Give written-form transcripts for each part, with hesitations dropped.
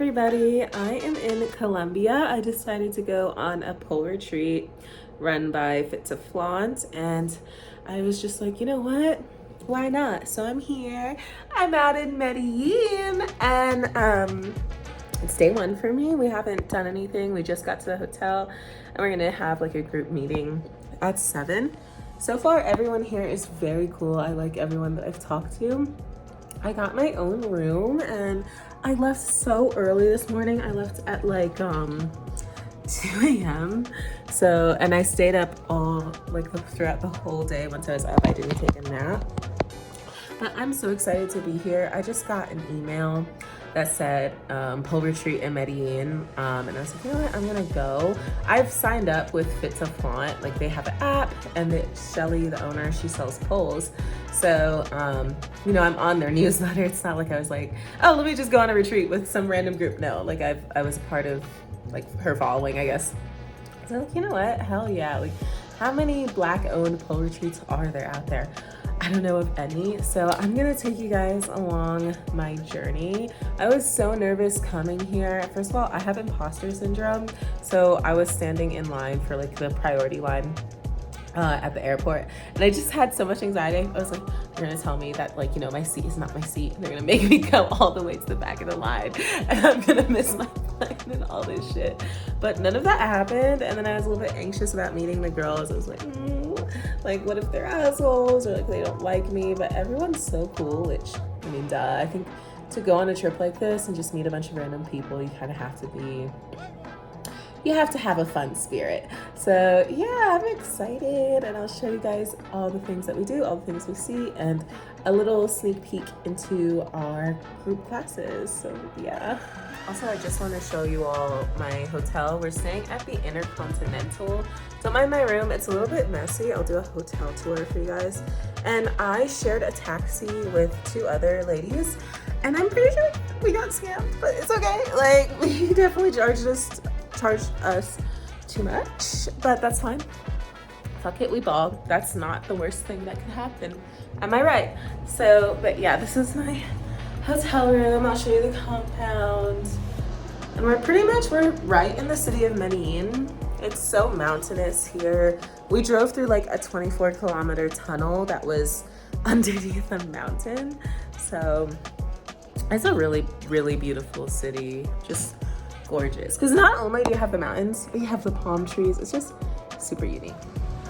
everybody, I am in Colombia. I decided to go on a pole retreat run by Fit to Flaunt, and I was just like, you know what? Why not? So I'm here. I'm out in Medellin, and it's day one for me. We haven't done anything. We just got to the hotel, and we're gonna have like a group meeting at 7. So far, everyone here is very cool. I like everyone that I've talked to. I got my own room and I left so early this morning. I left at like 2 a.m. So, and I stayed up all throughout the whole day. Once I was up, I didn't take a nap. But I'm so excited to be here. I just got an email that said pole retreat in Medellin, and I was like, you know what, I'm gonna go. I've signed up with Fit to Flaunt. Like, they have an app, and Shelly, the owner, she sells poles. So you know, I'm on their newsletter. It's not like I was like, oh, let me just go on a retreat with some random group. No, like I was part of like her following, I guess. So like, you know what, hell yeah. Like, how many Black owned pole retreats are there out there? I don't know of any. So I'm gonna take you guys along my journey. I was so nervous coming here. First of all, I have imposter syndrome. So I was standing in line for like the priority line at the airport, and I just had so much anxiety. I was like, they're gonna tell me that, like, you know, my seat is not my seat, and they're gonna make me go all the way to the back of the line, and I'm gonna miss my flight and all this shit. But none of that happened. And then I was a little bit anxious about meeting the girls. I was like, like, what if they're assholes, or like they don't like me? But everyone's so cool, which, I mean, duh. I think to go on a trip like this and just meet a bunch of random people, you kind of have to have a fun spirit. So yeah, I'm excited, and I'll show you guys all the things that we do, all the things we see, and a little sneak peek into our group classes. So yeah. Also, I just want to show you all my hotel. We're staying at the Intercontinental. Don't mind my room, it's a little bit messy. I'll do a hotel tour for you guys. And I shared a taxi with 2 other ladies, and I'm pretty sure we got scammed, but it's okay. Like, we definitely charged us too much, but that's fine. Fuck it, we balled. That's not the worst thing that could happen. Am I right? So, but yeah, this is my hotel room. I'll show you the compound. And we're right in the city of Medellin. It's so mountainous here. We drove through like a 24-kilometer tunnel that was underneath a mountain. So it's a really, really beautiful city. Just gorgeous. Because not only do you have the mountains, but you have the palm trees. It's just super unique.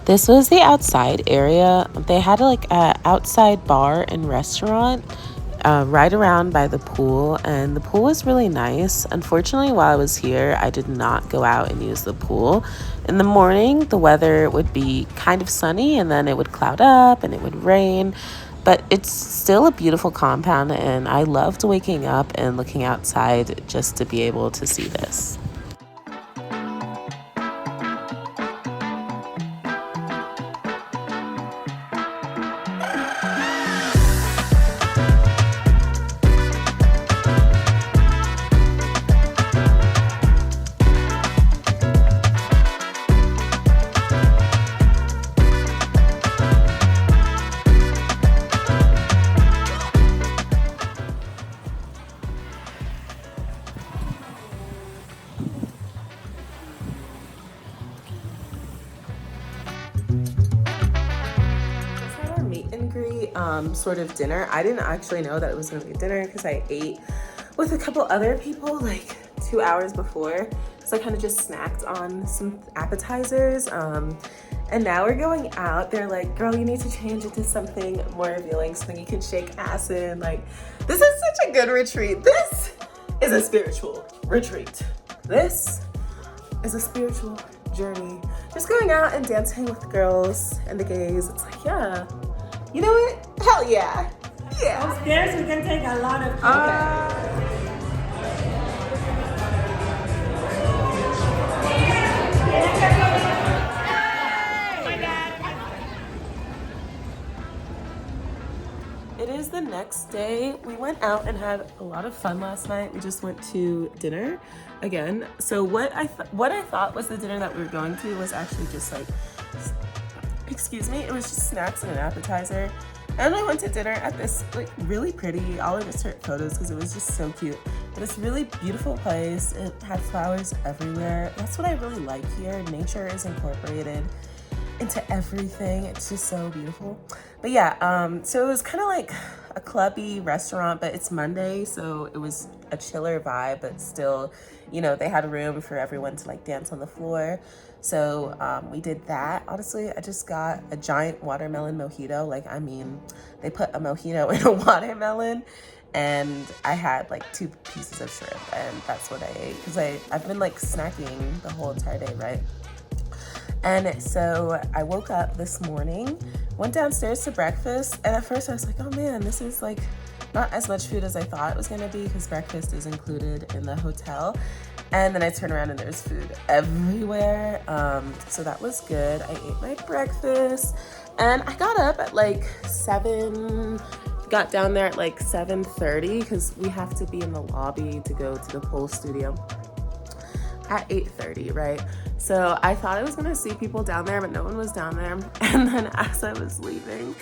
This was the outside area. They had like an outside bar and restaurant right around by the pool, and the pool was really nice. Unfortunately, while I was here, I did not go out and use the pool. In the morning, the weather would be kind of sunny, and then it would cloud up and it would rain. But it's still a beautiful compound, and I loved waking up and looking outside just to be able to see this. Sort of dinner. I didn't actually know that it was going to be dinner because I ate with a couple other people like 2 hours before, so I kind of just snacked on some appetizers, and now we're going out. They're like, girl, you need to change into something more revealing, something you can shake ass in. Like, this is such a good retreat. This is a spiritual retreat. This is a spiritual journey. Just going out and dancing with the girls and the gays. It's like, yeah, you know what? Hell yeah. Yeah. Upstairs we can take a lot of It is the next day. We went out and had a lot of fun last night. We just went to dinner again. So what I thought was the dinner that we were going to was actually just like, excuse me, it was just snacks and an appetizer. And I went to dinner at this like really pretty, I'll insert photos because it was just so cute. But it's really beautiful place. It had flowers everywhere. That's what I really like here. Nature is incorporated into everything. It's just so beautiful. But yeah, so it was kind of like a clubby restaurant, but it's Monday, so it was a chiller vibe, but still, you know, they had a room for everyone to like dance on the floor. So we did that. Honestly, I just got a giant watermelon mojito. Like, I mean, they put a mojito in a watermelon, and I had like 2 pieces of shrimp, and that's what I ate because I've been like snacking the whole entire day, right? And so I woke up this morning, went downstairs to breakfast, and at first I was like, oh man, this is like not as much food as I thought it was gonna be because breakfast is included in the hotel. And then I turned around and there's food everywhere. So that was good. I ate my breakfast and I got up at like 7, got down there at like 7:30 because we have to be in the lobby to go to the pole studio at 8:30, right? So I thought I was gonna see people down there, but no one was down there. And then as I was leaving,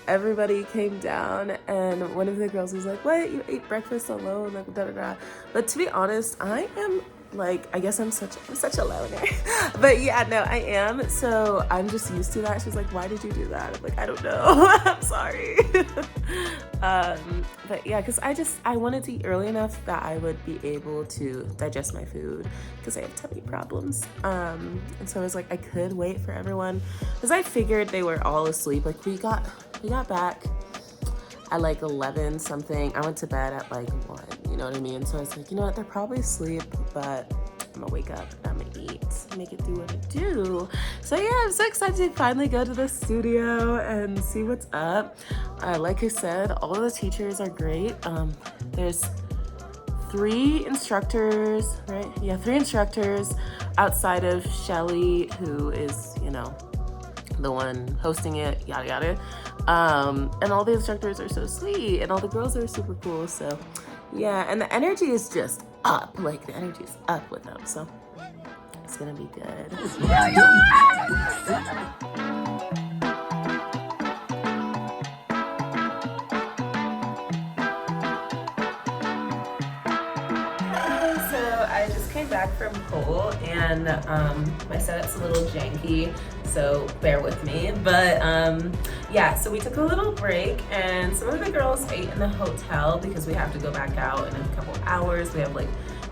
everybody came down and one of the girls was like, what, you ate breakfast alone? Like, da da da. But to be honest, I am like, I guess I'm such a loner. But yeah, no, I am. So I'm just used to that. She's like, why did you do that? I'm like, I don't know. I'm sorry. But yeah, because I wanted to eat early enough that I would be able to digest my food because I have tummy problems. And so I was like, I could wait for everyone because I figured they were all asleep. Like we got back at like 11 something. I went to bed at like 1, you know what I mean? So I was like, you know what, they're probably asleep, but I'm gonna wake up and I'm gonna eat, make it do what it do. So yeah, I'm so excited to finally go to the studio and see what's up. Like I said, all of the teachers are great. There's 3 instructors, right? Yeah, 3 instructors outside of Shelly, who is, you know, the one hosting it, yada yada. And all the instructors are so sweet and all the girls are super cool. So yeah, and the energy is just up. Like the energy is up with them. So it's gonna be good. So I just came back from pole and my setup's a little janky, so bear with me. But yeah, so we took a little break and some of the girls ate in the hotel because we have to go back out in a couple hours. We have like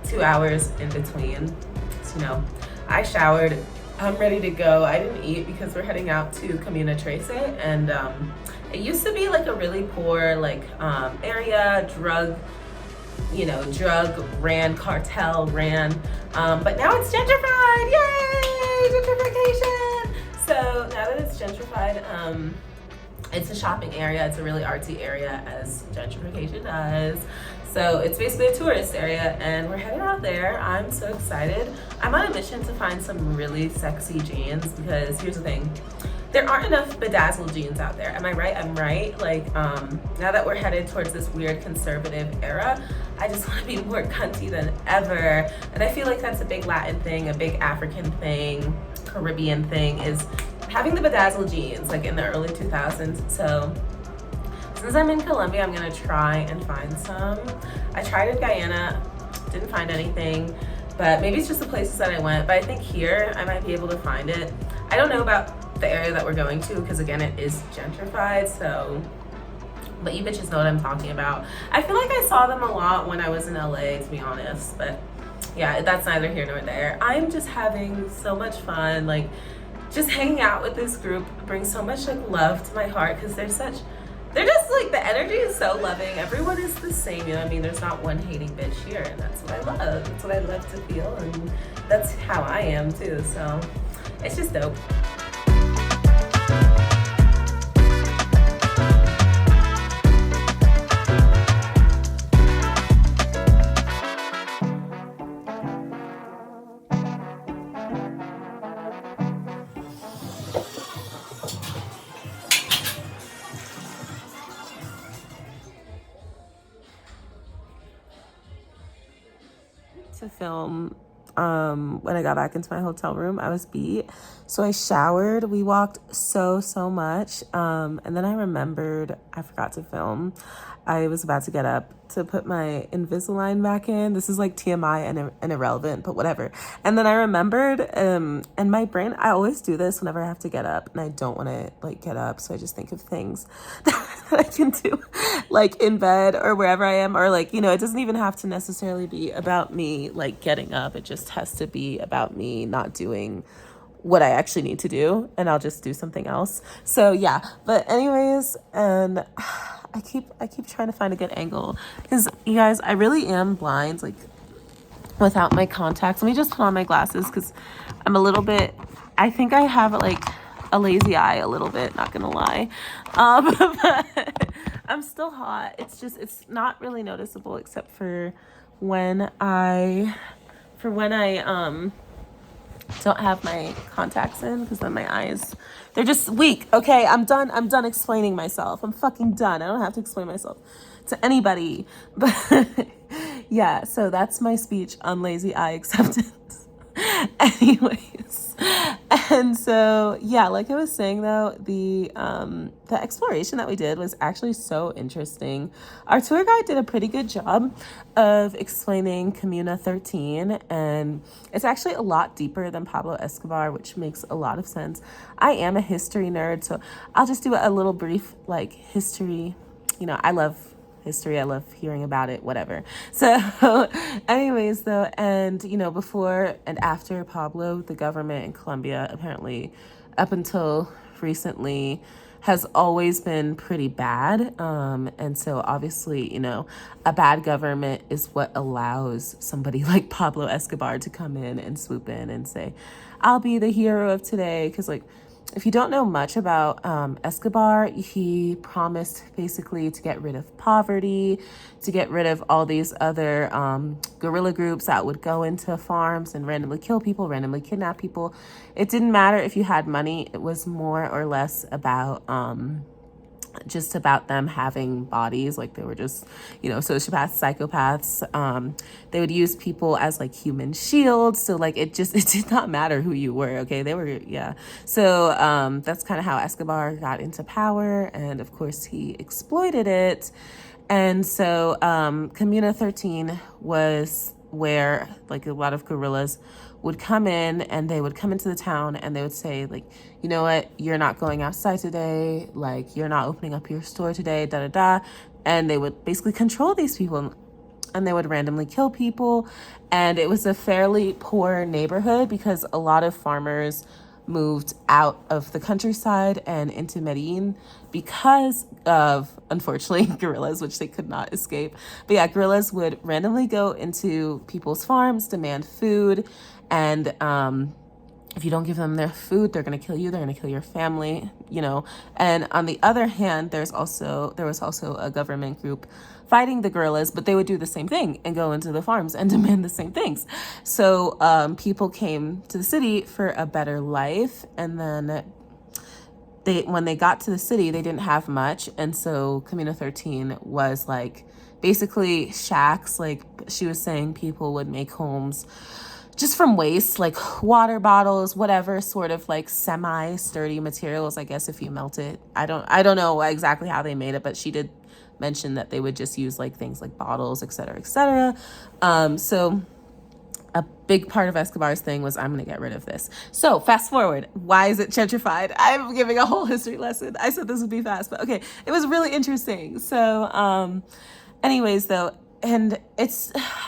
2 hours in between. So, you know, I showered, I'm ready to go. I didn't eat because we're heading out to Comuna Trece, and it used to be like a really poor like area, drug ran, cartel ran, but now it's gentrified. Yay, gentrification! So now that it's gentrified, it's a shopping area. It's a really artsy area, as gentrification does. So it's basically a tourist area, and we're headed out there. I'm so excited. I'm on a mission to find some really sexy jeans because here's the thing. There aren't enough bedazzled jeans out there. Am I right? I'm right. Like, now that we're headed towards this weird conservative era, I just want to be more cunty than ever. And I feel like that's a big Latin thing, a big African thing, Caribbean thing, is having the bedazzled jeans, like in the early 2000s. So since I'm in Colombia, I'm gonna try and find some. I tried in Guyana, didn't find anything, but maybe it's just the places that I went. But I think here, I might be able to find it. I don't know about the area that we're going to because again it is gentrified, so but you bitches know what I'm talking about. I feel like I saw them a lot when I was in LA, to be honest, but yeah, that's neither here nor there. I'm just having so much fun, like just hanging out with this group brings so much like love to my heart because they're just like, the energy is so loving. Everyone is the same, you know what I mean? There's not one hating bitch here, and that's what I love. That's what I love to feel, and that's how I am too, so it's just dope. To film when I got back into my hotel room. I was beat. So I showered. We walked so much. And then I remembered I forgot to film. I was about to get up to put my Invisalign back in. This is like TMI and irrelevant, but whatever. And then I remembered, and my brain, I always do this whenever I have to get up and I don't want to like get up. So I just think of things that I can do like in bed or wherever I am, or like, you know, it doesn't even have to necessarily be about me like getting up. It just has to be about me not doing what I actually need to do, and I'll just do something else. So yeah, but anyways, and I keep trying to find a good angle because you guys, I really am blind like without my contacts. Let me just put on my glasses because I'm a little bit, I think I have like a lazy eye a little bit, not gonna lie. But I'm still hot. It's just, it's not really noticeable except for when I don't have my contacts in, because then my eyes, they're just weak. Okay, I'm done explaining myself. I'm fucking done. I don't have to explain myself to anybody. But yeah, so that's my speech on lazy eye acceptance. Anyways, and so yeah, like I was saying though, the exploration that we did was actually so interesting. Our tour guide did a pretty good job of explaining Comuna 13, and it's actually a lot deeper than Pablo Escobar, which makes a lot of sense. I am a history nerd, so I'll just do a little brief like history. You know, I love history. I love hearing about it, whatever. So anyways though, and you know, before and after Pablo, the government in Colombia apparently up until recently has always been pretty bad. And so obviously, you know, a bad government is what allows somebody like Pablo Escobar to come in and swoop in and say, I'll be the hero of today. Because like, if you don't know much about Escobar, he promised basically to get rid of poverty, to get rid of all these other guerrilla groups that would go into farms and randomly kill people, randomly kidnap people. It didn't matter if you had money. It was more or less about just about them having bodies. Like they were just, you know, sociopaths, psychopaths. They would use people as like human shields. So like it did not matter who you were. Okay, they were, yeah. So that's kind of how Escobar got into power, and of course he exploited it. And so Comuna 13 was where like a lot of guerrillas would come in, and they would come into the town and they would say like, you know what, you're not going outside today, like you're not opening up your store today, and they would basically control these people, and they would randomly kill people. And it was a fairly poor neighborhood because a lot of farmers moved out of the countryside and into Medellin because of, unfortunately, guerrillas, which they could not escape. But yeah, guerrillas would randomly go into people's farms, demand food, and if you don't give them their food, they're going to kill you. They're going to kill your family, you know. And on the other hand, there was also a government group fighting the guerrillas, but they would do the same thing and go into the farms and demand the same things. So people came to the city for a better life, and then when they got to the city, they didn't have much. And so Comuna 13 was like basically shacks. Like she was saying, people would make homes just from waste, like water bottles, whatever sort of like semi-sturdy materials, I guess, if you melt it. I don't know exactly how they made it, but she did mention that they would just use like things like bottles, et cetera, et cetera. So a big part of Escobar's thing was, I'm going to get rid of this. So fast forward. Why is it gentrified? I'm giving a whole history lesson. I said this would be fast, but okay. It was really interesting. So anyways, though, and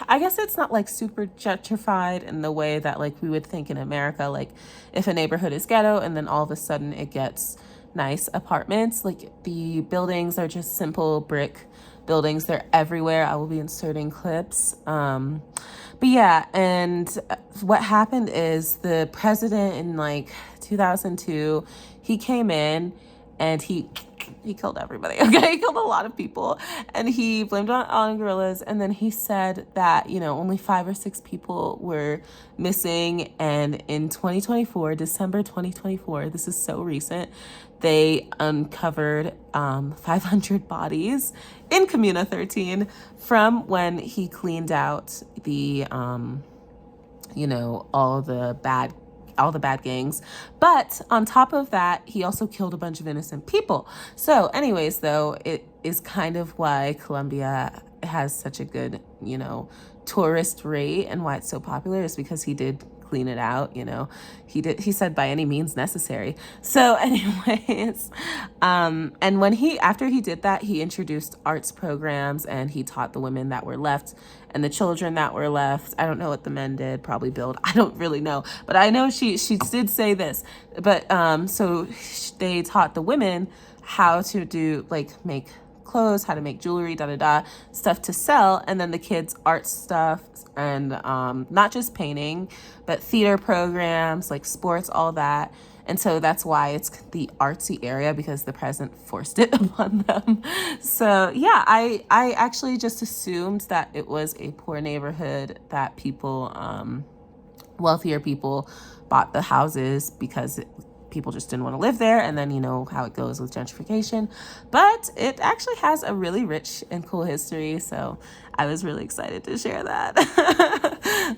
I guess it's not like super gentrified in the way that like we would think in America, like if a neighborhood is ghetto and then all of a sudden it gets nice apartments. Like the buildings are just simple brick buildings. They're everywhere. I will be inserting clips. But yeah, and what happened is the president in like 2002, he came in and he killed everybody. Okay, he killed a lot of people, and he blamed it on guerrillas. And then he said that, you know, only 5 or 6 people were missing. And in 2024, December 2024, this is so recent, they uncovered 500 bodies in Comuna 13 from when he cleaned out the you know, all the bad gangs. But on top of that, he also killed a bunch of innocent people. So anyways, though, it is kind of why Colombia has such a good, you know, tourist rate, and why it's so popular is because he did clean it out, you know. He said by any means necessary. So anyways, and when after he did that, he introduced arts programs, and he taught the women that were left and the children that were left. I don't know what the men did, probably build. I don't really know, but I know she did say this. But so they taught the women how to do, like, make clothes, how to make jewelry, stuff to sell, and then the kids art stuff, and not just painting, but theater programs, like sports, all that. And so that's why it's the artsy area, because the president forced it upon them. So yeah, I actually just assumed that it was a poor neighborhood, that people, wealthier people bought the houses because people just didn't want to live there, and then you know how it goes with gentrification. But it actually has a really rich and cool history, so I was really excited to share that.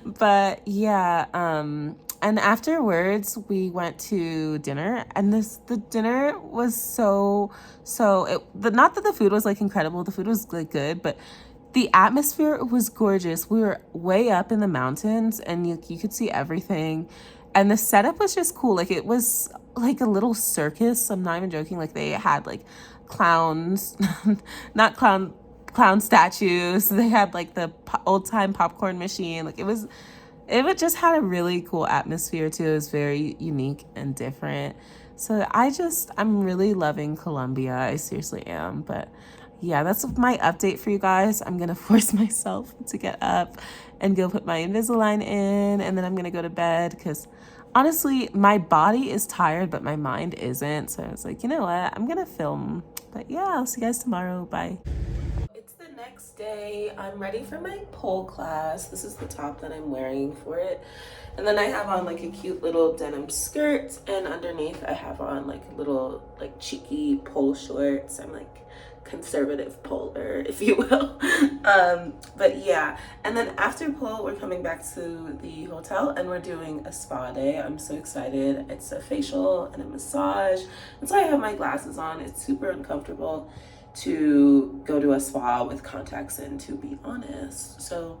But yeah, and afterwards we went to dinner, and the dinner was not that the food was like incredible, the food was like good, but the atmosphere was gorgeous. We were way up in the mountains, and you could see everything. And the setup was just cool. Like, it was like a little circus. I'm not even joking. Like, they had like clowns, not clown statues. They had like the old time popcorn machine. Like, it just had a really cool atmosphere too. It was very unique and different. So I'm really loving Colombia. I seriously am. But yeah, that's my update for you guys. I'm gonna force myself to get up and go put my Invisalign in, and then I'm gonna go to bed, because honestly, my body is tired, but my mind isn't. So I was like, you know what? I'm gonna film. But yeah, I'll see you guys tomorrow. Bye. It's the next day. I'm ready for my pole class. This is the top that I'm wearing for it. And then I have on like a cute little denim skirt, and underneath I have on like little like cheeky pole shorts. I'm like conservative polar, if you will. But yeah, and then after pole, we're coming back to the hotel, and we're doing a spa day. I'm so excited. It's a facial and a massage, and so I have my glasses on. It's super uncomfortable to go to a spa with contacts in, to be honest. So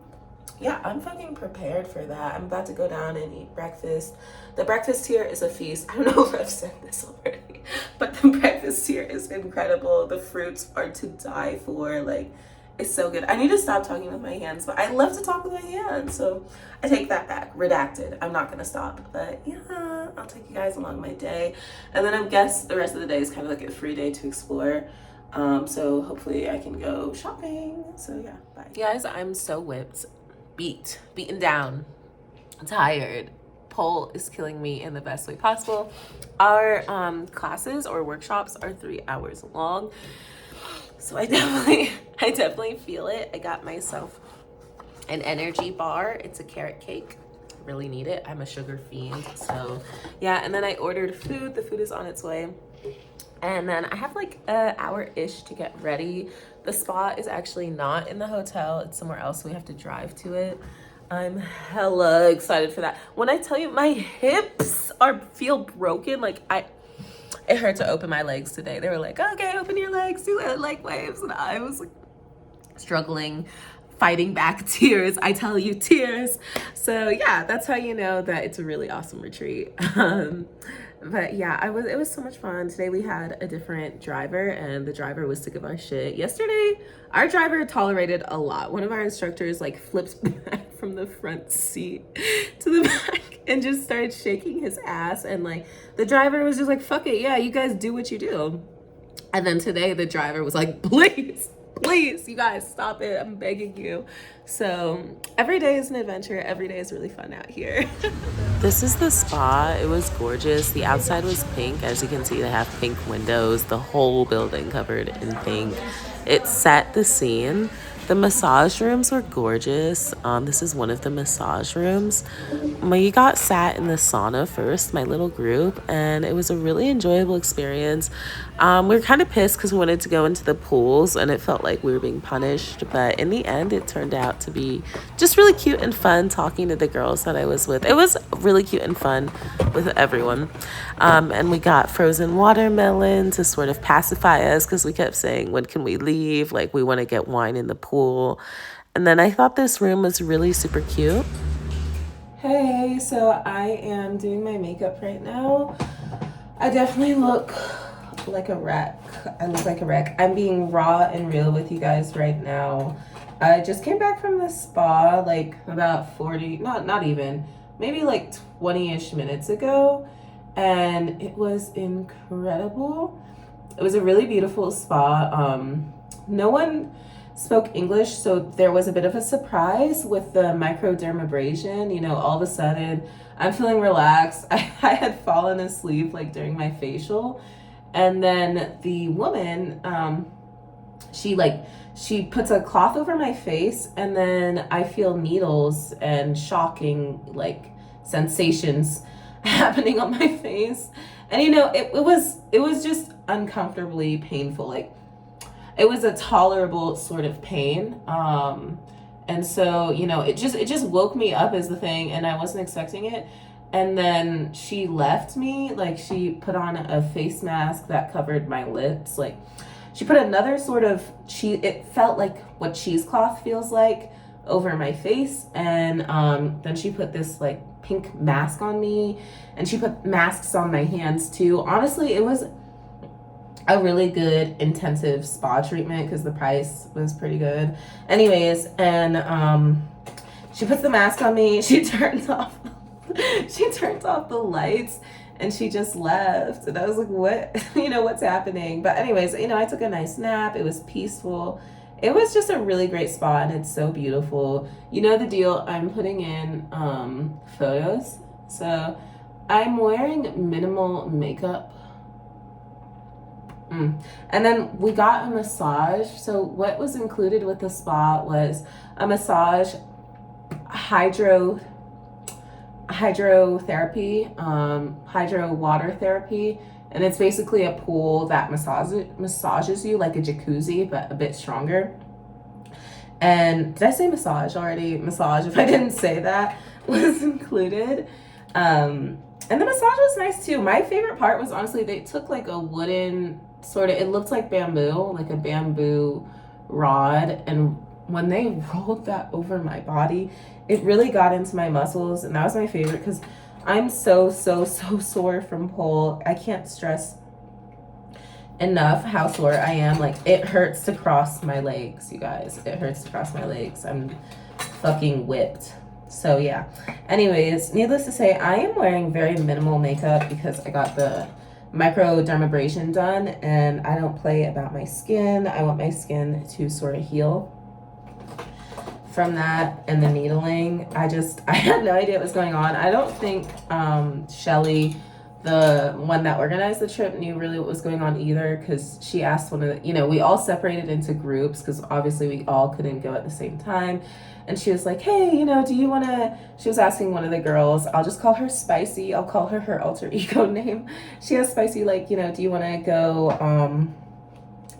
yeah, I'm fucking prepared for that. I'm about to go down and eat breakfast. The breakfast here is a feast. I don't know if I've said this already, but the breakfast here is incredible. The fruits are to die for. Like, it's so good. I need to stop talking with my hands, but I love to talk with my hands. So I take that back. Redacted. I'm not gonna stop. But yeah, I'll take you guys along my day. And then I guess the rest of the day is kind of like a free day to explore. So hopefully I can go shopping. So yeah, bye. You guys, I'm so whipped. Beaten down, tired. Pole is killing me in the best way possible. Our classes or workshops are 3 hours long, so I definitely feel it. I got myself an energy bar. It's a carrot cake. Really need it. I'm a sugar fiend. So yeah, and then I ordered food. The food is on its way. And then I have like an hour-ish to get ready. The spa is actually not in the hotel. It's somewhere else. So we have to drive to it. I'm hella excited for that. When I tell you, my hips feel broken. Like, it hurt to open my legs today. They were like, okay, open your legs, do leg waves. And I was like struggling, fighting back tears. I tell you, tears. So yeah, that's how you know that it's a really awesome retreat. But yeah, it was so much fun. Today we had a different driver, and the driver was sick of our shit. Yesterday, our driver tolerated a lot. One of our instructors like flips back from the front seat to the back and just started shaking his ass. And like, the driver was just like, fuck it, yeah, you guys do what you do. And then today the driver was like, please, you guys stop it, I'm begging you. So every day is an adventure. Every day is really fun out here. This is the spa. It was gorgeous. The outside was pink. As you can see, they have pink windows, the whole building covered in pink. It set the scene The massage rooms were gorgeous. This is one of the massage rooms. We got sat in the sauna first, my little group, and it was a really enjoyable experience. We were kind of pissed because we wanted to go into the pools and it felt like we were being punished, but in the end it turned out to be just really cute and fun talking to the girls that I was with. It was really cute and fun with everyone. And we got frozen watermelon to sort of pacify us because we kept saying, when can we leave? Like, we want to get wine in the pool. And then I thought this room was really super cute. Hey, so I am doing my makeup right now. I definitely look like a wreck. I look like a wreck. I'm being raw and real with you guys right now. I just came back from the spa like about 40, not even, maybe like 20-ish minutes ago. And it was incredible. It was a really beautiful spa. No one spoke English, so there was a bit of a surprise with the microdermabrasion. You know, all of a sudden I'm feeling relaxed. I had fallen asleep like during my facial, and then the woman, she puts a cloth over my face, and then I feel needles and shocking like sensations happening on my face. And you know, it was just uncomfortably painful. Like, it was a tolerable sort of pain. And so, you know, it just woke me up as the thing, and I wasn't expecting it. And then she left me, like, she put on a face mask that covered my lips. Like, she put another sort of it felt like what cheesecloth feels like over my face. And then she put this like pink mask on me, and she put masks on my hands too. Honestly, it was a really good intensive spa treatment because the price was pretty good. Anyways, and she puts the mask on me, she turns off the lights, and she just left. And I was like, what? You know, what's happening? But anyways, you know, I took a nice nap. It was peaceful. It was just a really great spa, and it's so beautiful. You know the deal, I'm putting in photos. So I'm wearing minimal makeup. And then we got a massage. So what was included with the spa was a massage, hydrotherapy, hydro water therapy. And it's basically a pool that massages you like a jacuzzi, but a bit stronger. And did I say massage already? Massage, if I didn't say that, was included. And the massage was nice too. My favorite part was honestly, they took like a wooden sort of, it looked like bamboo, like a bamboo rod. And when they rolled that over my body, it really got into my muscles. And that was my favorite because I'm so sore from pole. I can't stress enough how sore I am. Like, it hurts to cross my legs, you guys. It hurts to cross my legs. I'm fucking whipped. So yeah. Anyways, needless to say, I am wearing very minimal makeup because I got the microdermabrasion done, and I don't play about my skin. I want my skin to sort of heal from that and the needling. I had no idea what was going on. I don't think Shelly, the one that organized the trip, knew really what was going on either, because she asked one of the, you know, we all separated into groups because obviously we all couldn't go at the same time. And she was like, hey, you know, do you want to, she was asking one of the girls, I'll just call her Spicy. I'll call her alter ego name. She asked Spicy, like, you know, do you want to go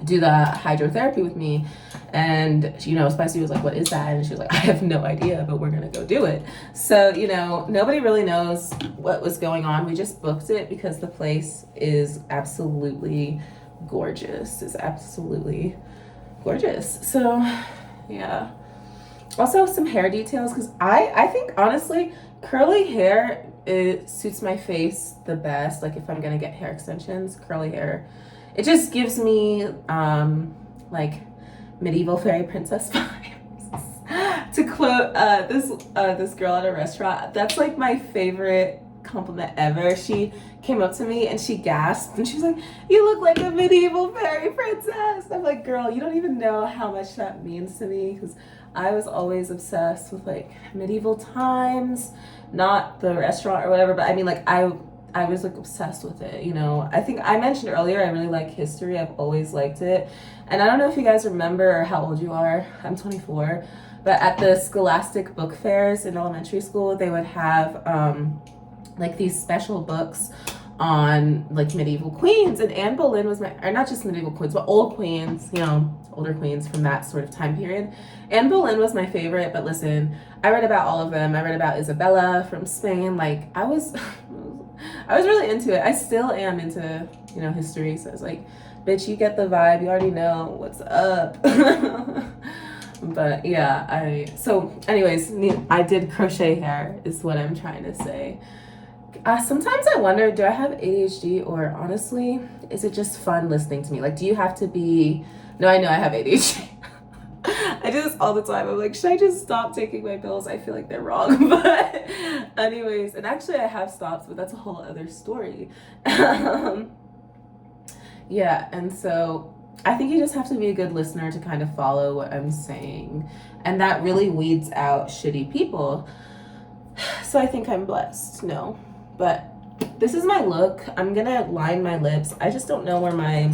do the hydrotherapy with me? And, you know, Spicy was like, what is that? And she was like, I have no idea, but we're going to go do it. So, you know, nobody really knows what was going on. We just booked it because the place is absolutely gorgeous. It's absolutely gorgeous. So, yeah. Also, some hair details, because I think, honestly, curly hair, it suits my face the best. Like, if I'm going to get hair extensions, curly hair, it just gives me, like, medieval fairy princess vibes. To quote this girl at a restaurant, that's like my favorite compliment ever. She came up to me and she gasped and she's like, you look like a medieval fairy princess. I'm like, girl, you don't even know how much that means to me, because I was always obsessed with like medieval times, not the restaurant or whatever, but I mean, like, I was like obsessed with it, you know. I think I mentioned earlier I really like history. I've always liked it. And I don't know if you guys remember or how old you are. I'm 24. But at the Scholastic book fairs in elementary school, they would have like these special books on like medieval queens, and Anne Boleyn was my, or not just medieval queens, but old queens, you know, older queens from that sort of time period. Anne Boleyn was my favorite, but listen, I read about all of them. I read about Isabella from Spain. Like I was really into it. I still am into, you know, history. So it's like, bitch, you get the vibe. You already know what's up. But yeah, so anyways, I did crochet hair is what I'm trying to say. Sometimes I wonder, do I have ADHD, or honestly, is it just fun listening to me? Like, do you have to be, no, I know I have ADHD. I do this all the time. I'm like, should I just stop taking my pills? I feel like they're wrong. But anyways, and actually I have stopped, but that's a whole other story. Yeah, and so I think you just have to be a good listener to kind of follow what I'm saying. And that really weeds out shitty people. So I think I'm blessed. No. But this is my look. I'm gonna line my lips. I just don't know where my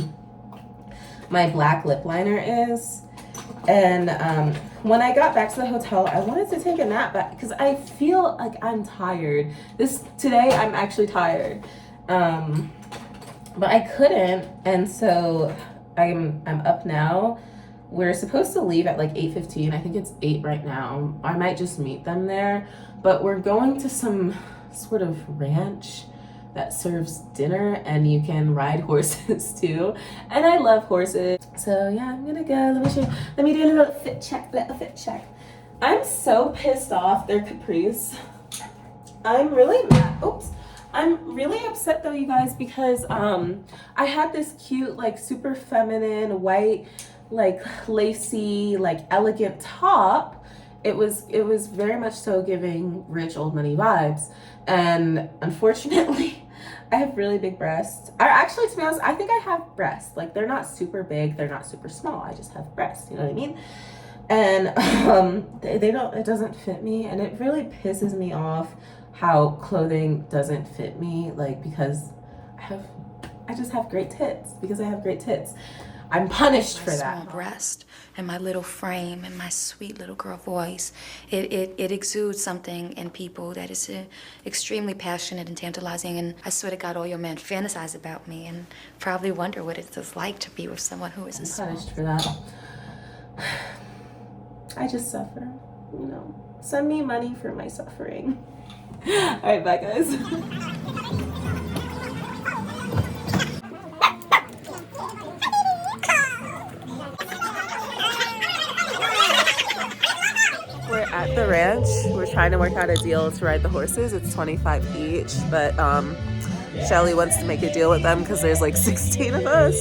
black lip liner is. And when I got back to the hotel, I wanted to take a nap because I feel like I'm tired. Today I'm actually tired. But I couldn't, and so I'm up now. We're supposed to leave at like 8:15. I think it's 8 right now. I might just meet them there, but we're going to some sort of ranch that serves dinner, and you can ride horses too. And I love horses. So yeah, I'm gonna go. Let me show you. Let me do a little fit check. I'm so pissed off. They're capris. I'm really mad. Oops. I'm really upset though, you guys, because I had this cute, like super feminine white, like lacy, like elegant top. It was very much so giving rich old money vibes, and unfortunately I have really big breasts. Actually, to be honest, I think I have breasts. Like they're not super big, they're not super small. I just have breasts, you know what I mean? And it doesn't fit me, and it really pisses me off how clothing doesn't fit me, like because I just have great tits, because I have great tits. I'm punished for that. My small breast and my little frame and my sweet little girl voice, it exudes something in people that is extremely passionate and tantalizing. And I swear to God, all your men fantasize about me and probably wonder what it's like to be with someone who is I'm punished for that. I just suffer, you know. Send me money for my suffering. All right, bye guys. We're at the ranch. We're trying to work out a deal to ride the horses. It's $25 each, but Shelly wants to make a deal with them because there's like 16 of us,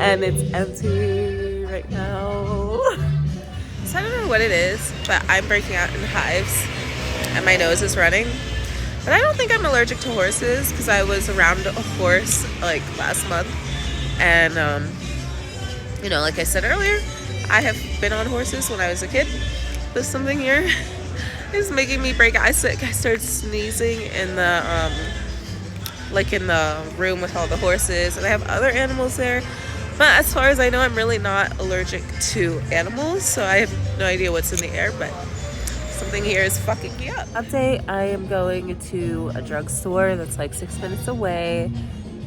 and it's empty right now. So I don't know what it is, but I'm breaking out in hives, and my nose is running. But I don't think I'm allergic to horses because I was around a horse like last month, and you know, like I said earlier, I have been on horses when I was a kid. But something here is making me break out. I started sneezing in the like in the room with all the horses, and I have other animals there. But as far as I know, I'm really not allergic to animals, so I have no idea what's in the air, but something here is fucking me up. Update, I am going to a drugstore that's like 6 minutes away,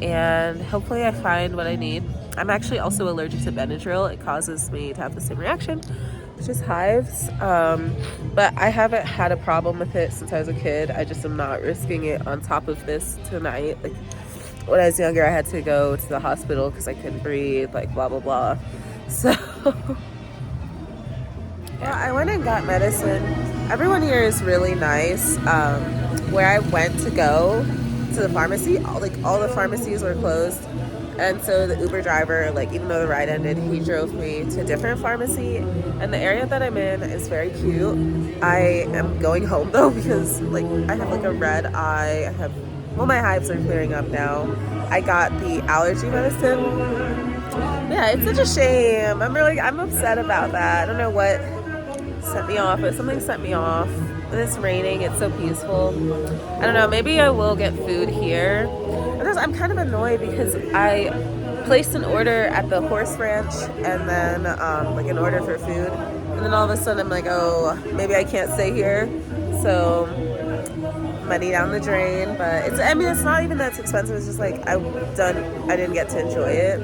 and hopefully I find what I need. I'm actually also allergic to Benadryl. It causes me to have the same reaction, which is hives. But I haven't had a problem with it since I was a kid. I just am not risking it on top of this tonight. Like, when I was younger, I had to go to the hospital because I couldn't breathe, like blah, blah, blah. So, yeah, I went and got medicine. Everyone here is really nice. Where I went to go to the pharmacy, all the pharmacies were closed. And so the Uber driver, like, even though the ride ended, he drove me to a different pharmacy. And the area that I'm in is very cute. I am going home though because like I have like a red eye. My hives are clearing up now. I got the allergy medicine. Yeah, it's such a shame. I'm upset about that. I don't know what set me off, but something set me off. It's raining. It's so peaceful. I don't know. Maybe I will get food here. Because I'm kind of annoyed because I placed an order at the horse ranch and then like an order for food. And then all of a sudden I'm like, oh, maybe I can't stay here. So money down the drain. But it's, I mean, it's not even that expensive. It's just like I didn't get to enjoy it.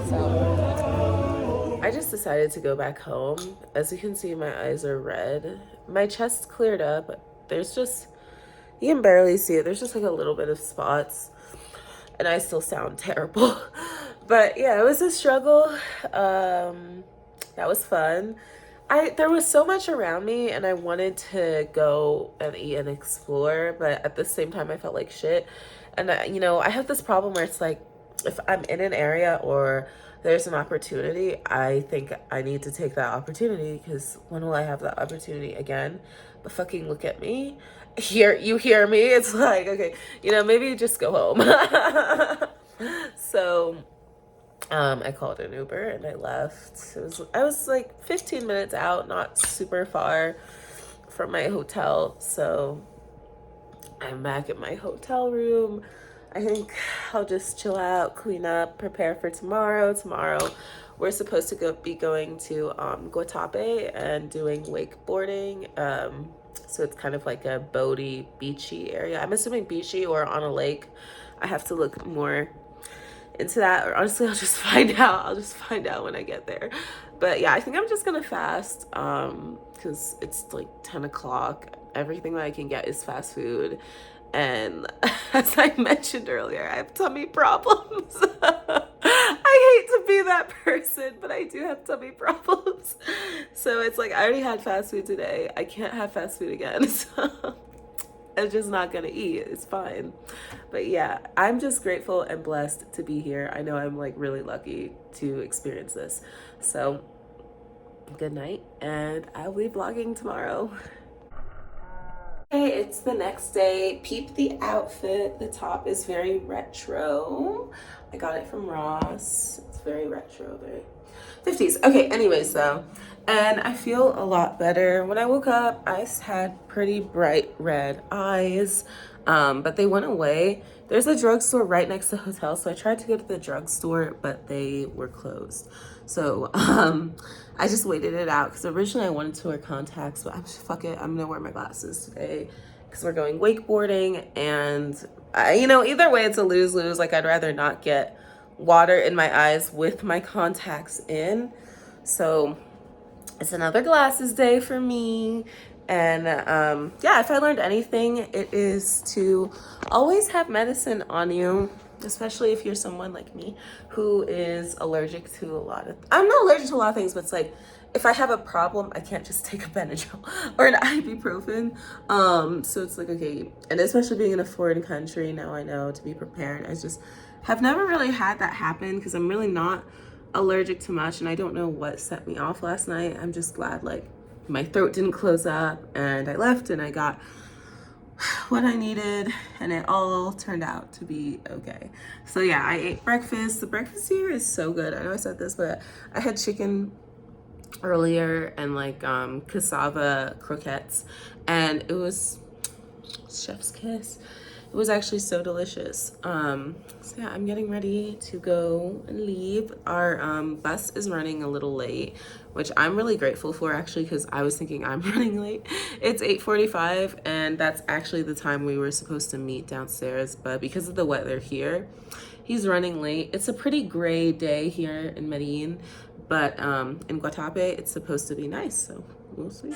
So I just decided to go back home. As you can see, my eyes are red. My chest cleared up. There's just, you can barely see it. There's just like a little bit of spots. And I still sound terrible. But yeah, it was a struggle. That was fun. There was so much around me and I wanted to go and eat and explore, but at the same time I felt like shit. And you know, I have this problem where it's like, if I'm in an area or there's an opportunity, I think I need to take that opportunity, because when will I have that opportunity again? But fucking look at me. You hear me? It's like, okay, you know, maybe just go home. So I called an Uber and I left. I was like 15 minutes out, not super far from my hotel. So I'm back in my hotel room. I think I'll just chill out, clean up, prepare for tomorrow. Tomorrow we're supposed to be going to Guatape and doing wakeboarding. So it's kind of like a boaty, beachy area. I'm assuming beachy or on a lake. I have to look more into that, or honestly I'll just find out. I'll just find out when I get there. But yeah, I think I'm just gonna fast because it's like 10 o'clock. Everything that I can get is fast food, and as I mentioned earlier, I have tummy problems. I hate to be that person, but I do have tummy problems. So it's like, I already had fast food today. I can't have fast food again. So I'm just not gonna eat. It's fine. But yeah, I'm just grateful and blessed to be here. I know I'm like really lucky to experience this. So good night, and I'll be vlogging tomorrow. Okay, it's the next day. Peep the outfit. The top is very retro. I got it from Ross. It's very retro, very 50s. Okay, anyways though, and I feel a lot better. When I woke up, I had pretty bright red eyes, but they went away. There's a drugstore right next to the hotel, so I tried to go to the drugstore, but they were closed. So I just waited it out, because originally I wanted to wear contacts, but I'm just, fuck it, I'm gonna wear my glasses today because we're going wakeboarding. And you know, either way it's a lose-lose. Like, I'd rather not get water in my eyes with my contacts in. So it's another glasses day for me. And yeah, if I learned anything, it is to always have medicine on you, especially if you're someone like me who is allergic to a lot of, I'm not allergic to a lot of things, but it's like, if I have a problem, I can't just take a Benadryl or an ibuprofen. So it's like, okay, and especially being in a foreign country, now I know to be prepared. I just have never really had that happen, because I'm really not allergic to much, and I don't know what set me off last night. I'm just glad like my throat didn't close up, and I left and I got what I needed, and it all turned out to be okay. So yeah, I ate breakfast. The breakfast here is so good. I know I said this, but I had chicken earlier and like cassava croquettes, and it was chef's kiss. It was actually so delicious. So yeah, I'm getting ready to go and leave. Our bus is running a little late, which I'm really grateful for, actually, because I was thinking I'm running late. It's 8:45, and that's actually the time we were supposed to meet downstairs, but because of the weather here, he's running late. It's a pretty gray day here in Medellin, but in Guatape, it's supposed to be nice, so we'll see.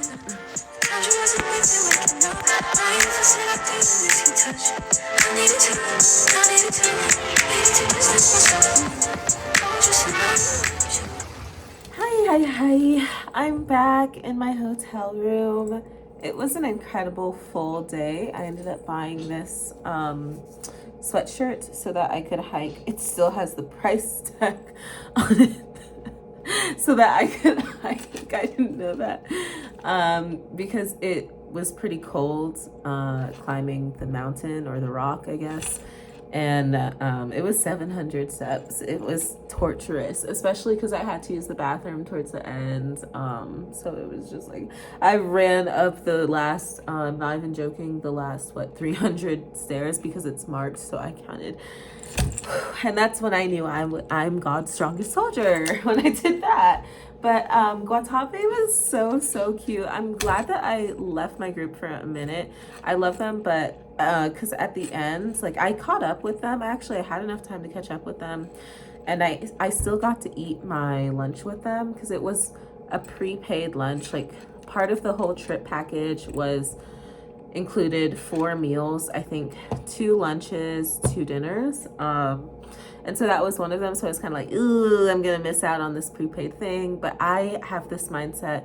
Hi. I'm back in my hotel room. It was an incredible full day. I ended up buying this sweatshirt so that I could hike. It still has the price tag on it. So that I could hike. I didn't know that. Because it was pretty cold climbing the mountain, or the rock, I guess. and it was 700 steps. It was torturous, especially because I had to use the bathroom towards the end. So it was just like I ran up the last, not even joking, the last 300 stairs, because it's marked, so I counted. And that's when I knew I'm God's strongest soldier, when I did that. But Guatave was so cute. I'm glad that I left my group for a minute. I love them, but because at the end, like, I caught up with them. Actually, I had enough time to catch up with them, and I still got to eat my lunch with them, because it was a prepaid lunch. Like, part of the whole trip package was included 4 meals, I think 2 lunches, 2 dinners, and so that was one of them. So I was kind of like, ooh, I'm gonna miss out on this prepaid thing. But I have this mindset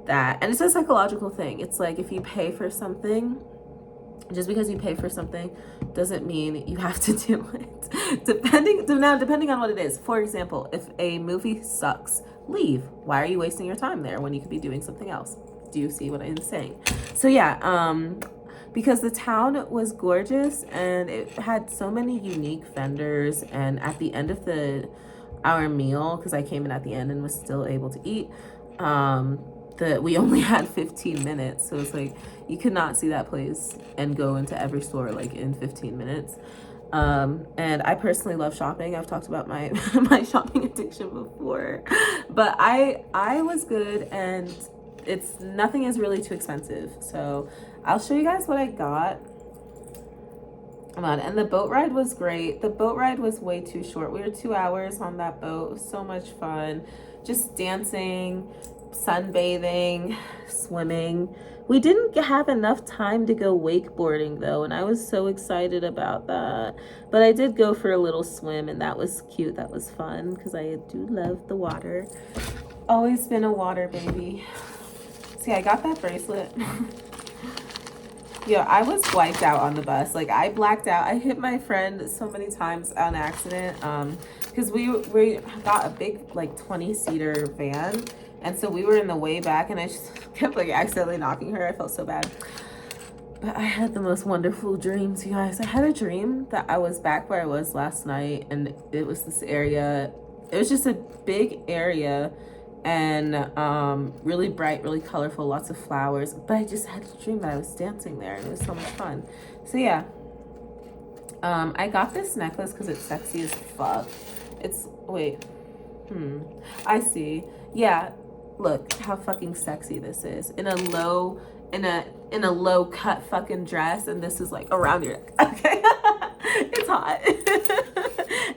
that, and it's a psychological thing, it's like, if you pay for something, just because you pay for something doesn't mean you have to do it. Depending on what it is. For example, if a movie sucks, leave. Why are you wasting your time there when you could be doing something else? Do you see what I'm saying? So yeah, because the town was gorgeous and it had so many unique vendors, and at the end of our meal, because I came in at the end and was still able to eat, we only had 15 minutes, so it's like you could not see that place and go into every store like in 15 minutes. And I personally love shopping. I've talked about my my shopping addiction before, but I was good, and nothing is really too expensive. So I'll show you guys what I got. Come on. And the boat ride was great. The boat ride was way too short. We were 2 hours on that boat. It was so much fun. Just dancing, sunbathing, swimming. We didn't have enough time to go wakeboarding though, and I was so excited about that. But I did go for a little swim, and that was cute. That was fun, because I do love the water. Always been a water baby. See, I got that bracelet. Yo, I was wiped out on the bus. Like, I blacked out. I hit my friend so many times on accident, because we got a big, like, 20-seater van, and so we were in the way back, and I just kept, like, accidentally knocking her. I felt so bad. But I had the most wonderful dreams, you guys. I had a dream that I was back where I was last night, and it was this area. It was just a big area, and really bright, really colorful, lots of flowers. But I just had a dream that I was dancing there, and it was so much fun. So yeah, I got this necklace because it's sexy as fuck. I see. Yeah, look how fucking sexy this is, in a low cut fucking dress, and this is like around your neck. Okay. It's hot.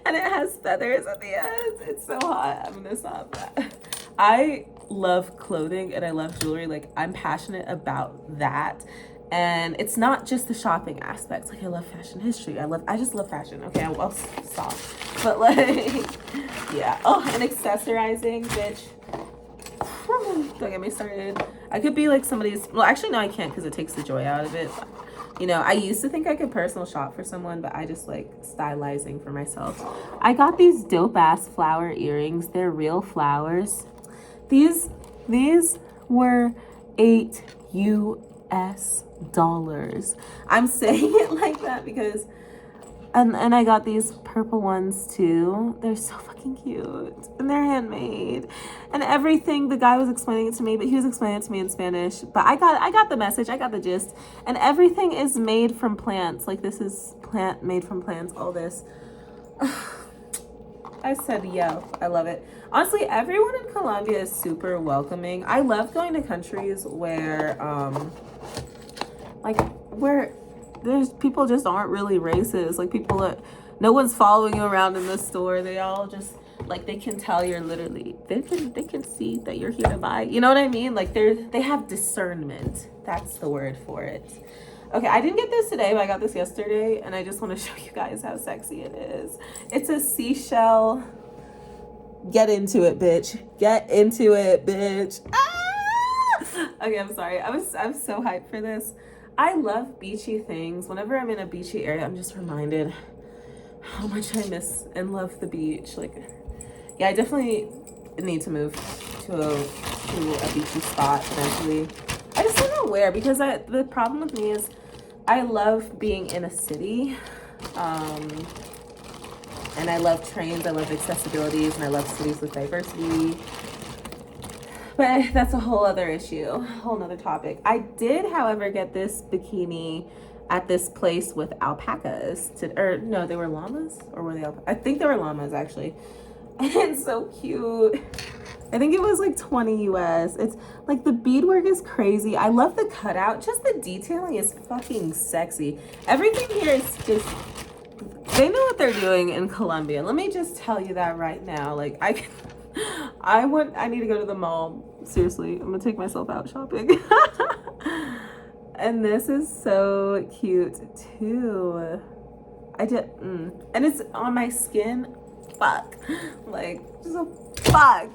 And it has feathers at the end. It's so hot. I'm gonna stop that. I love clothing and I love jewelry. Like, I'm passionate about that. And it's not just the shopping aspect. Like, I love fashion history. I just love fashion. Okay, I'll stop. But like, yeah. Oh, and accessorizing, bitch. Don't get me started. I could be like somebody's, well, actually, no, I can't, because it takes the joy out of it. You know, I used to think I could personal shop for someone, but I just like stylizing for myself. I got these dope ass flower earrings. They're real flowers. These were $8 US. I'm saying it like that because, and I got these purple ones too. They're so fucking cute, and they're handmade, and everything. The guy was explaining it to me, but he was explaining it to me in Spanish. But I got the message. I got the gist. And everything is made from plants. Like, this is made from plants. All this. I said, yo, I love it. Honestly, everyone in Colombia is super welcoming. I love going to countries where, where there's people just aren't really racist. Like, no one's following you around in the store. They all just, like, they can tell you're literally, they can see that you're here to buy. You know what I mean? Like, they have discernment. That's the word for it. Okay, I didn't get this today, but I got this yesterday, and I just want to show you guys how sexy it is. It's a seashell. Get into it, bitch. Get into it, bitch. Ah! Okay, I'm sorry. I'm so hyped for this. I love beachy things. Whenever I'm in a beachy area, I'm just reminded how much I miss and love the beach. Like, yeah, I definitely need to move to a beachy spot eventually. I just don't know where, because the problem with me is I love being in a city, And I love trains, I love accessibilities, and I love cities with diversity. But that's a whole other issue, a whole nother topic. I did, however, get this bikini at this place with alpacas. Or no, they were llamas? Or were they alpacas? I think they were llamas, actually. And it's so cute. I think it was like 20 US. It's like the beadwork is crazy. I love the cutout. Just the detailing is fucking sexy. Everything here is just, they know what they're doing in Colombia. Let me just tell you that right now. Like I need to go to the mall. Seriously, I'm gonna take myself out shopping. And this is so cute too. And it's on my skin. Fuck. Like, just a fuck.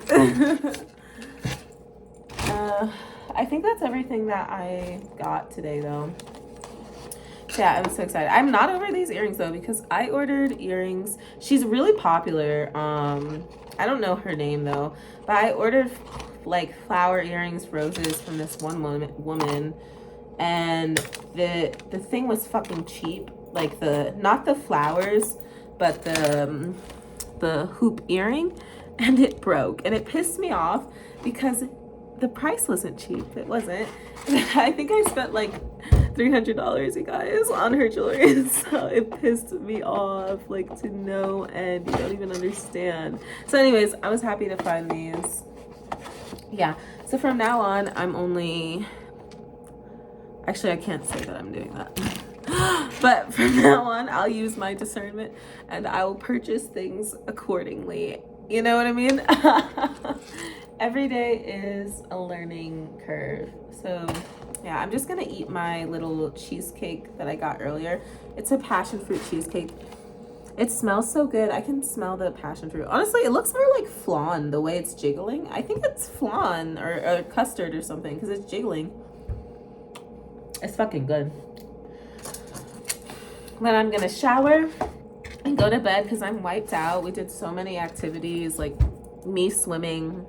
I think that's everything that I got today though. Yeah, I'm so excited. I'm not over these earrings though, because I ordered earrings. She's really popular. I don't know her name though, but I ordered like flower earrings, roses from this one woman, and the thing was fucking cheap. Like not the flowers, but the hoop earring, and it broke, and it pissed me off because the price wasn't cheap. It wasn't. I think I spent like $300, you guys, on her jewelry. So it pissed me off like to no end. You don't even understand. So anyways, I was happy to find these. Yeah, so from now on I'm only, actually I can't say that I'm doing that. But from now on, I'll use my discernment and I will purchase things accordingly. You know what I mean? Every day is a learning curve. So yeah, I'm just gonna eat my little cheesecake that I got earlier. It's a passion fruit cheesecake. It smells so good. I can smell the passion fruit. Honestly, it looks more like flan the way it's jiggling. I think it's flan or custard or something because it's jiggling. It's fucking good. Then I'm gonna shower and go to bed because I'm wiped out. We did so many activities, like me swimming,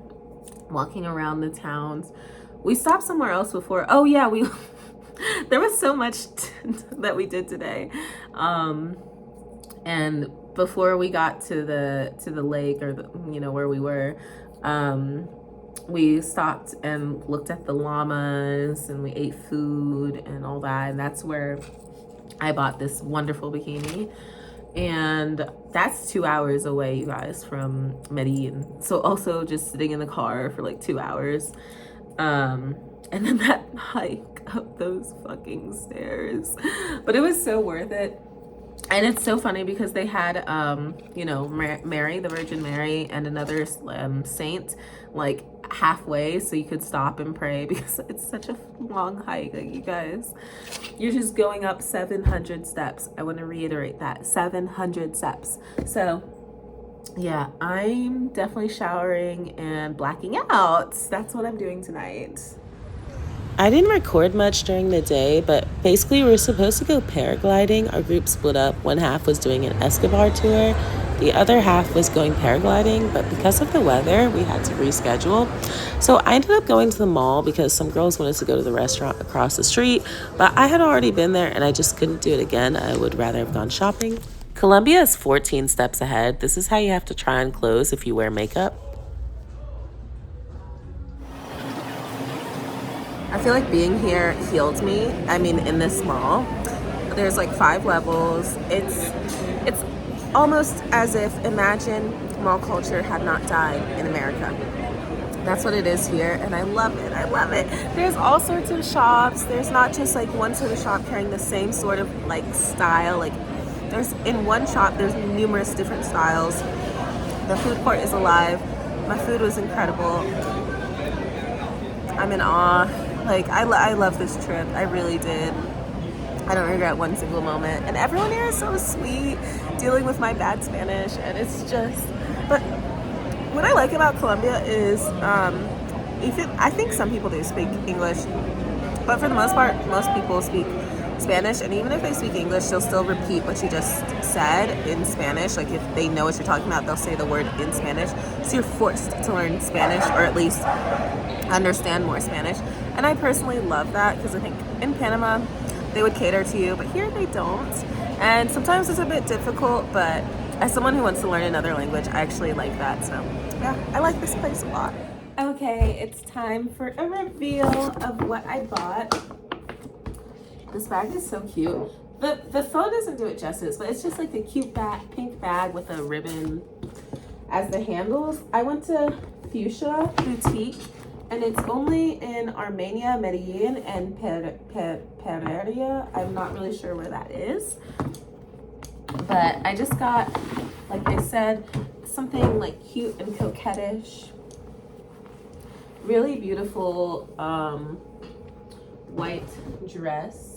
walking around the towns. We stopped somewhere else before. Oh yeah, there was so much that we did today. And before we got to the lake or where we were, we stopped and looked at the llamas and we ate food and all that, and that's where I bought this wonderful bikini, and that's 2 hours away, you guys, from Medellin. So also just sitting in the car for like 2 hours, and then that hike up those fucking stairs, but it was so worth it. And it's so funny because they had Mary, the Virgin Mary, and another saint like halfway, so you could stop and pray because it's such a long hike. Like, you guys, you're just going up 700 steps. I want to reiterate that, 700 steps. So yeah, I'm definitely showering and blacking out. That's what I'm doing tonight. I didn't record much during the day, but basically we were supposed to go paragliding. Our group split up. One half was doing an Escobar tour. The other half was going paragliding, but because of the weather, we had to reschedule. So I ended up going to the mall because some girls wanted to go to the restaurant across the street, but I had already been there and I just couldn't do it again. I would rather have gone shopping. Colombia is 14 steps ahead. This is how you have to try on clothes if you wear makeup. I feel like being here healed me. I mean, in this mall, there's like 5 levels. It's almost as if, imagine mall culture had not died in America. That's what it is here, and I love it. I love it. There's all sorts of shops. There's not just like one sort of shop carrying the same sort of like style. Like, there's in one shop, there's numerous different styles. The food court is alive. My food was incredible. I'm in awe. Like, I love this trip. I really did. I don't regret one single moment. And everyone here is so sweet, dealing with my bad Spanish. And it's just, but what I like about Colombia is, I think some people do speak English, but for the most part, most people speak Spanish. And even if they speak English, they'll still repeat what you just said in Spanish. Like, if they know what you're talking about, they'll say the word in Spanish. So you're forced to learn Spanish, or at least understand more Spanish. And I personally love that, because I think in Panama, they would cater to you, but here they don't. And sometimes it's a bit difficult, but as someone who wants to learn another language, I actually like that. So yeah, I like this place a lot. Okay, it's time for a reveal of what I bought. This bag is so cute. The phone doesn't do it justice, but it's just like a cute pink bag with a ribbon as the handles. I went to Fuchsia Boutique, and it's only in Armenia, Medellin, and Pereira. I'm not really sure where that is. But I just got, like I said, something like cute and coquettish. Really beautiful white dress.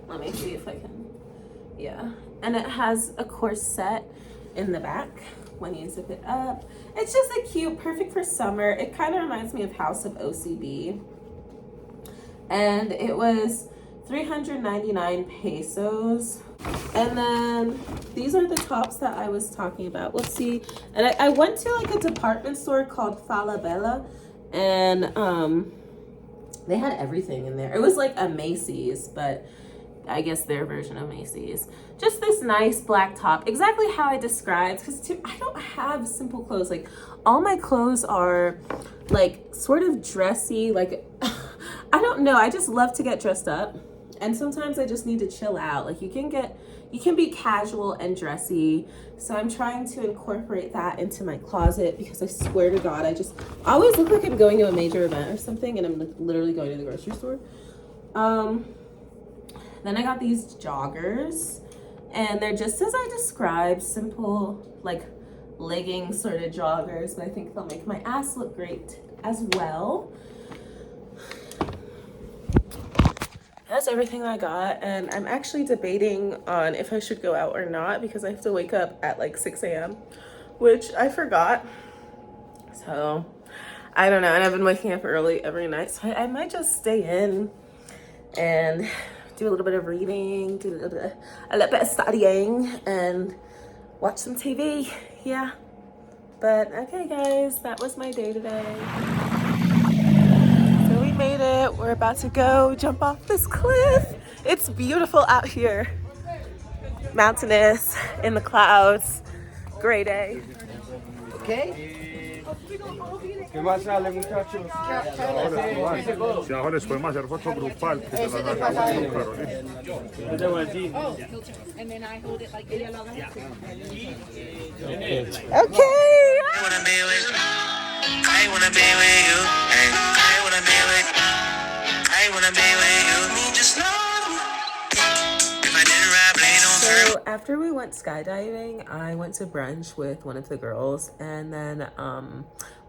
Let me see if I can, yeah. And it has a corset in the back when you zip it up. It's just a cute, perfect for summer. It kind of reminds me of House of OCB. And it was 399 pesos. And then these are the tops that I was talking about. Let's see. And I went to like a department store called Falabella, and they had everything in there. It was like a Macy's, but I guess their version of Macy's. Just this nice black top, exactly how I described, because I don't have simple clothes. Like, all my clothes are like sort of dressy, like I don't know, I just love to get dressed up, and sometimes I just need to chill out. Like, you can be casual and dressy, so I'm trying to incorporate that into my closet, because I swear to God, I always look like I'm going to a major event or something, and I'm like literally going to the grocery store. Then I got these joggers, and they're just as I described, simple, like legging sort of joggers, but I think they'll make my ass look great as well. That's everything I got, and I'm actually debating on if I should go out or not, because I have to wake up at like 6 a.m., which I forgot. So I don't know, and I've been waking up early every night, so I might just stay in and do a little bit of reading, do a little bit of studying, and watch some TV. Yeah. But okay, guys, that was my day today. So we made it. We're about to go jump off this cliff. It's beautiful out here. Mountainous, in the clouds. Great day. Okay. ¿Qué más sale, muchachos? Si ahora les podemos hacer foto grupal, que se las haga claro, And then I hold it like ella lo haga. Okay. I wanna be with you. I wanna be with you. Me just know if I didn't rap late on her. So after we went skydiving, I went to brunch with one of the girls, and then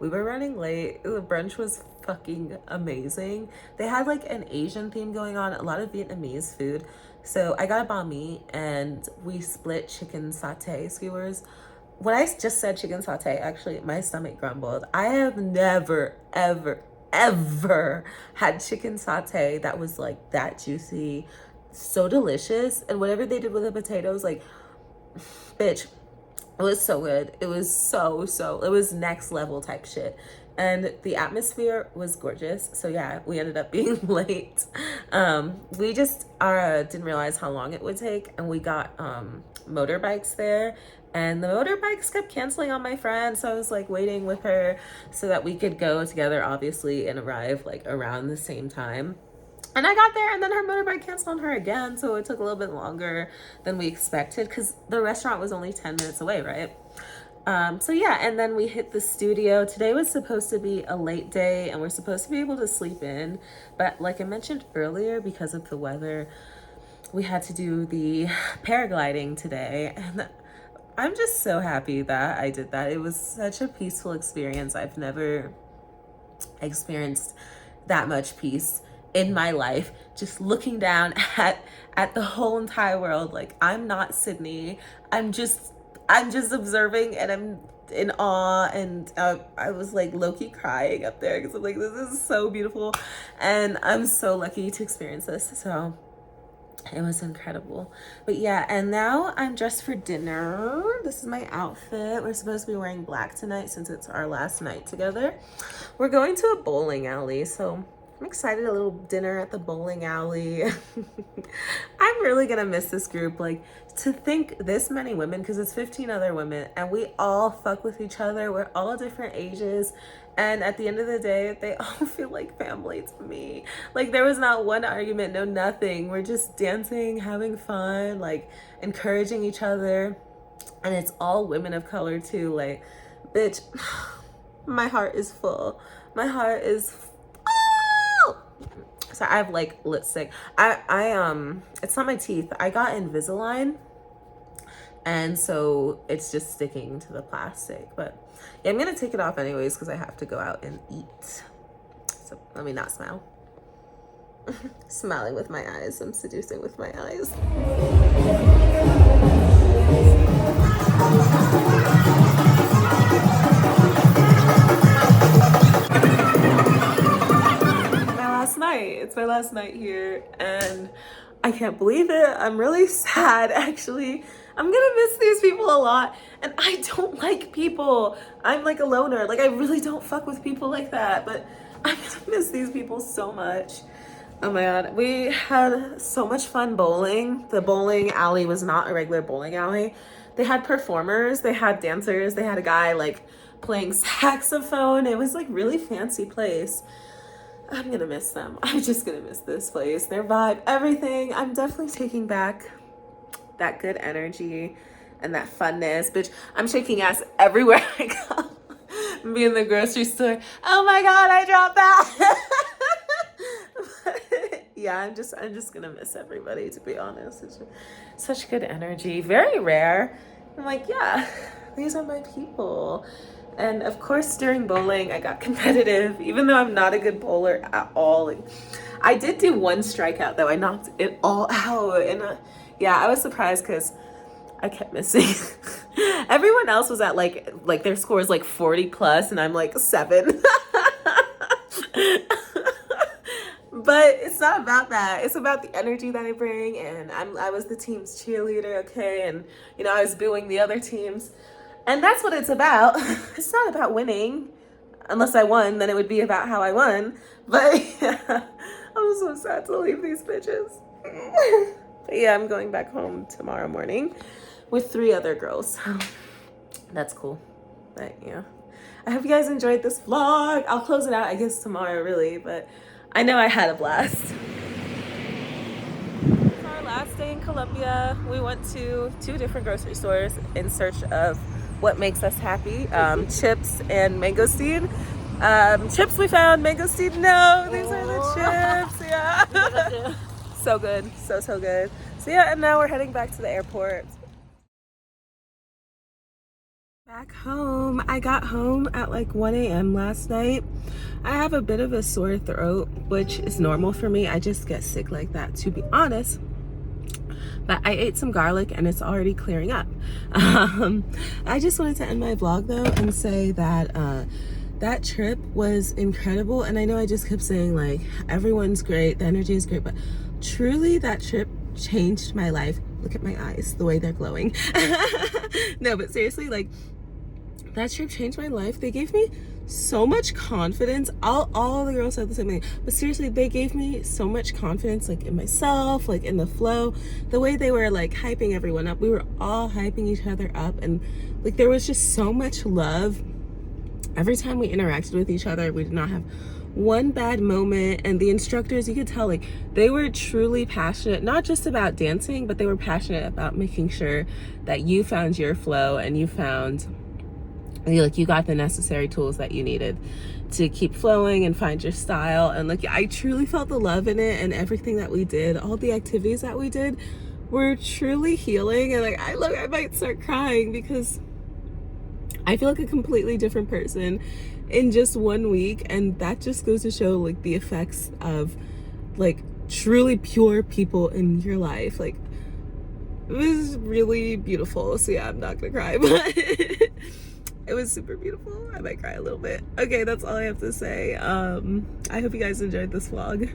we were running late. The brunch was fucking amazing. They had like an Asian theme going on, a lot of Vietnamese food. So I got a banh mi, and we split chicken satay skewers. When I just said chicken satay, actually my stomach grumbled. I have never, ever had chicken satay that was like that juicy, so delicious. And whatever they did with the potatoes, like, bitch, it was so good. It was so it was next level type shit. And the atmosphere was gorgeous. So yeah, we ended up being late. We just didn't realize how long it would take, and we got motorbikes there, and the motorbikes kept canceling on my friend, so I was like waiting with her so that we could go together, obviously, and arrive like around the same time. And I got there, and then her motorbike canceled on her again, so it took a little bit longer than we expected, because the restaurant was only 10 minutes away, right? So yeah, and then we hit the studio. Today was supposed to be a late day, and we're supposed to be able to sleep in, but like I mentioned earlier, because of the weather, we had to do the paragliding today, and I'm just so happy that I did that. It was such a peaceful experience. I've never experienced that much peace in my life, just looking down at the whole entire world. Like, I'm not Sydney. I'm just observing, and I'm in awe, and I was like low-key crying up there, because I'm like, this is so beautiful, and I'm so lucky to experience this. So it was incredible. But yeah, and now I'm dressed for dinner. This is my outfit. We're supposed to be wearing black tonight since it's our last night together. We're going to a bowling alley, so I'm excited, a little dinner at the bowling alley. I'm really gonna miss this group. Like, to think this many women, because it's 15 other women, and we all fuck with each other. We're all different ages. And at the end of the day, they all feel like family to me. Like, there was not one argument, no nothing. We're just dancing, having fun, like encouraging each other. And it's all women of color too. Like, bitch, my heart is full. My heart is full. So I have like lipstick. It's not my teeth. I got Invisalign, and so it's just sticking to the plastic. But yeah, I'm gonna take it off anyways because I have to go out and eat. So let me not smile. Smiling with my eyes. I'm seducing with my eyes. It's my last night here, and I can't believe it. I'm really sad, actually. I'm gonna miss these people a lot, and I don't like people. I'm like a loner. Like, I really don't fuck with people like that, but I'm gonna miss these people so much. Oh my god, we had so much fun bowling. The bowling alley was not a regular bowling alley. They had performers, they had dancers, they had a guy like playing saxophone. It was like really fancy place. I'm gonna miss them. I'm just gonna miss this place, their vibe, everything. I'm definitely taking back that good energy and that funness. Bitch, I'm shaking ass everywhere I go. Me in the grocery store. Oh my god, I dropped that. Yeah, I'm just gonna miss everybody, to be honest. It's such good energy. Very rare. I'm like, yeah, these are my people. And of course, during bowling, I got competitive, even though I'm not a good bowler at all. Like, I did do one strikeout, though. I knocked it all out. And yeah, I was surprised because I kept missing. Everyone else was at like their score is like 40 plus, and I'm like 7. But it's not about that. It's about the energy that I bring. And I was the team's cheerleader, okay? And, you know, I was booing the other teams. And that's what it's about. It's not about winning. Unless I won, then it would be about how I won. But yeah, I'm so sad to leave these bitches. But yeah, I'm going back home tomorrow morning with 3 other girls. That's cool. But yeah, I hope you guys enjoyed this vlog. I'll close it out, I guess, tomorrow, really. But I know I had a blast. It's our last day in Colombia. We went to 2 different grocery stores in search of what makes us happy. Chips and mangosteen. Chips we found, mangosteen no. These are the chips. Yeah. So good. So good. So yeah, and now we're heading back to the airport. Back home. I got home at like 1 a.m. last night. I have a bit of a sore throat, which is normal for me. I just get sick like that, to be honest. But I ate some garlic and it's already clearing up. I just wanted to end my vlog though and say that that trip was incredible. And I know I just kept saying like everyone's great, the energy is great, but truly that trip changed my life. Look at my eyes, the way they're glowing. No, but seriously, like that trip changed my life. They gave me so much confidence. All the girls said the same thing, but seriously, they gave me so much confidence, like in myself, like in the flow, the way they were like hyping everyone up. We were all hyping each other up, and like there was just so much love. Every time we interacted with each other, we did not have one bad moment. And the instructors, you could tell like they were truly passionate, not just about dancing, but they were passionate about making sure that you found your flow and you found like you got the necessary tools that you needed to keep flowing and find your style. And like I truly felt the love in it, and everything that we did, all the activities that we did were truly healing. And like I might start crying because I feel like a completely different person in just 1 week. And that just goes to show like the effects of like truly pure people in your life. Like it was really beautiful. So yeah, I'm not gonna cry, but it was super beautiful. I might cry a little bit. Okay, that's all I have to say. I hope you guys enjoyed this vlog.